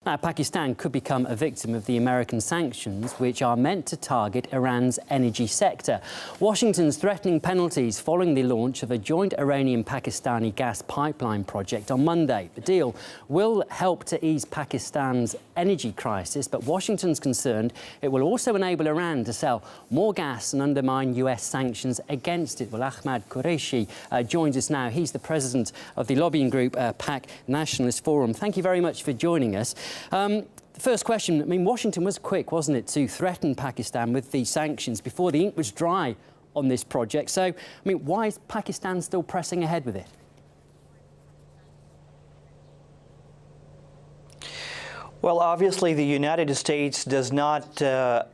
Now, Pakistan could become a victim of the American sanctions, which are meant to target Iran's energy sector. Washington's threatening penalties following the launch of a joint Iranian-Pakistani gas pipeline project on Monday. The deal will help to ease Pakistan's energy crisis, but Washington's concerned it will also enable Iran to sell more gas and undermine US sanctions against it. Well, Ahmad Qureshi joins us now. He's the president of the lobbying group Pak Nationalist Forum. Thank you very much for joining us. First question, I mean, Washington was quick, wasn't it, to threaten Pakistan with the sanctions before the ink was dry on this project. So, I mean, why is Pakistan still pressing ahead with it? Well, obviously, the United States does not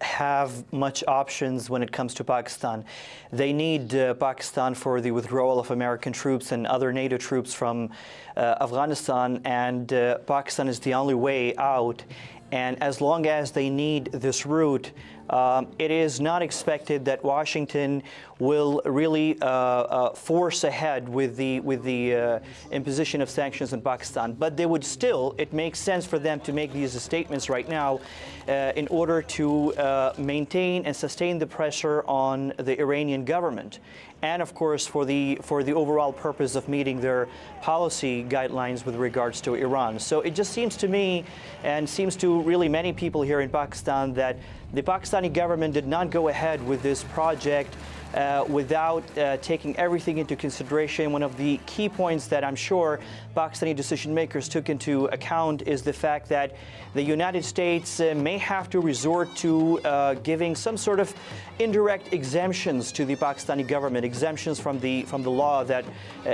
have much options when it comes to Pakistan. They need Pakistan for the withdrawal of American troops and other NATO troops from Afghanistan, and Pakistan is the only way out. And as long as they need this route, it is not expected that Washington will really force ahead with the imposition of sanctions in Pakistan. But they would still, it makes sense for them to make these statements right now in order to maintain and sustain the pressure on the Iranian government. And of course, for the overall purpose of meeting their policy guidelines with regards to Iran. So it just seems to me, and seems to really many people here in Pakistan, that the Pakistani government did not go ahead with this project without taking everything into consideration. One of the key points that I'm sure Pakistani decision makers took into account is the fact that the United States may have to resort to giving some sort of indirect exemptions to the Pakistani government, exemptions from the law that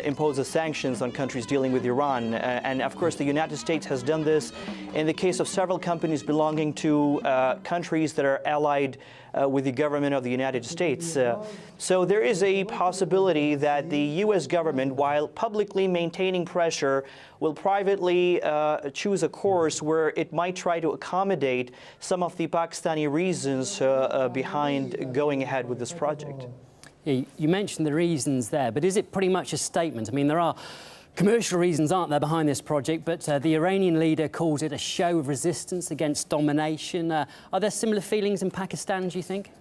imposes sanctions on countries dealing with Iran. And of course, the United States has done this in the case of several companies belonging to countries that are allied with the government of the United States. So there is a possibility that the U.S. government, while publicly maintaining pressure, will privately choose a course where it might try to accommodate some of the Pakistani reasons behind going ahead with this project. Yeah, you mentioned the reasons there, but is it pretty much a statement? I mean, there are commercial reasons, aren't there, behind this project, but the Iranian leader calls it a show of resistance against domination. Are there similar feelings in Pakistan, do you think?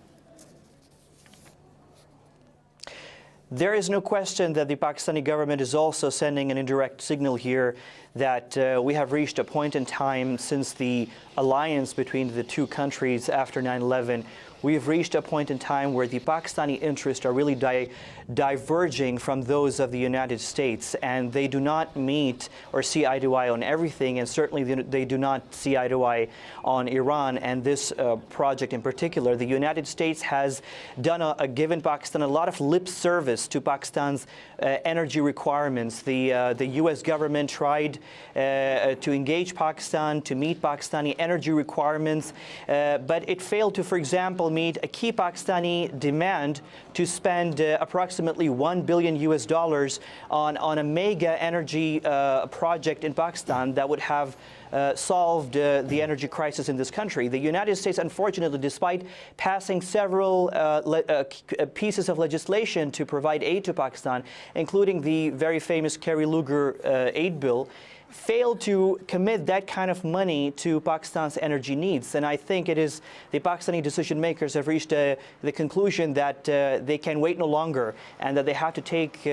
There is no question that the Pakistani government is also sending an indirect signal here that we have reached a point in time since the alliance between the two countries after 9/11. We've reached a point in time where the Pakistani interests are really diverging from those of the United States, and they do not meet or see eye to eye on everything, and certainly they do not see eye to eye on Iran and this project in particular. The United States has given Pakistan a lot of lip service to Pakistan's energy requirements. The U.S. government tried to engage Pakistan to meet Pakistani energy requirements, but it failed to, for example, meet a key Pakistani demand to spend approximately $1 billion on a mega energy project in Pakistan that would have solved the energy crisis in this country. The United States, unfortunately, despite passing several pieces of legislation to provide aid to Pakistan, including the very famous Kerry Lugar aid bill, failed to commit that kind of money to Pakistan's energy needs. And I think it is the Pakistani decision makers have reached the conclusion that they can wait no longer and that they have to take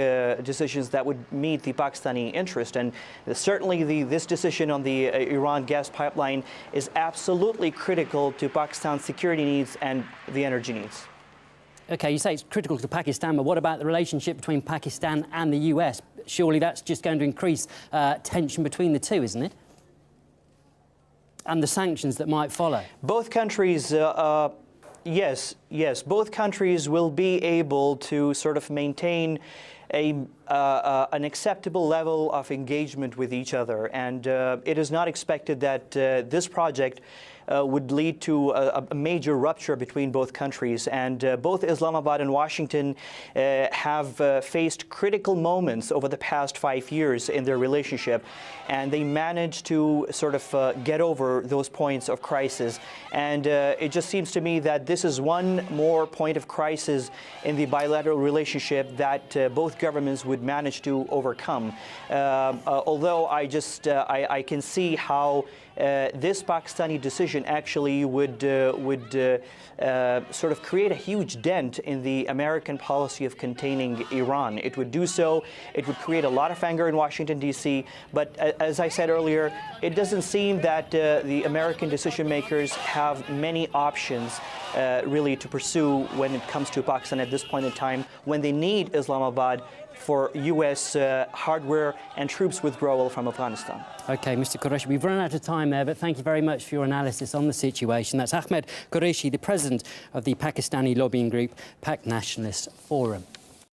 decisions that would meet the Pakistani interest. And certainly this decision on the Iran gas pipeline is absolutely critical to Pakistan's security needs and the energy needs. OK, you say it's critical to Pakistan, but what about the relationship between Pakistan and the US? Surely that's just going to increase tension between the two, isn't it? And the sanctions that might follow. Both countries, yes, both countries will be able to sort of maintain an acceptable level of engagement with each other. And it is not expected that this project would lead to a major rupture between both countries. And both Islamabad and Washington have faced critical moments over the past 5 years in their relationship. And they managed to sort of get over those points of crisis. And it just seems to me that this is one more point of crisis in the bilateral relationship that both governments would manage to overcome. Although I can see how this Pakistani decision actually would sort of create a huge dent in the American policy of containing Iran. It would do so. It would create a lot of anger in Washington, D.C. But as I said earlier, it doesn't seem that the American decision makers have many options really to pursue when it comes to Pakistan at this point in time, when they need Islamabad for U.S. hardware and troops withdrawal from Afghanistan. OK, Mr. Qureshi, we've run out of time there, but thank you very much for your analysis on the situation. That's Ahmed Qureshi, the president of the Pakistani lobbying group, Pak Nationalist Forum.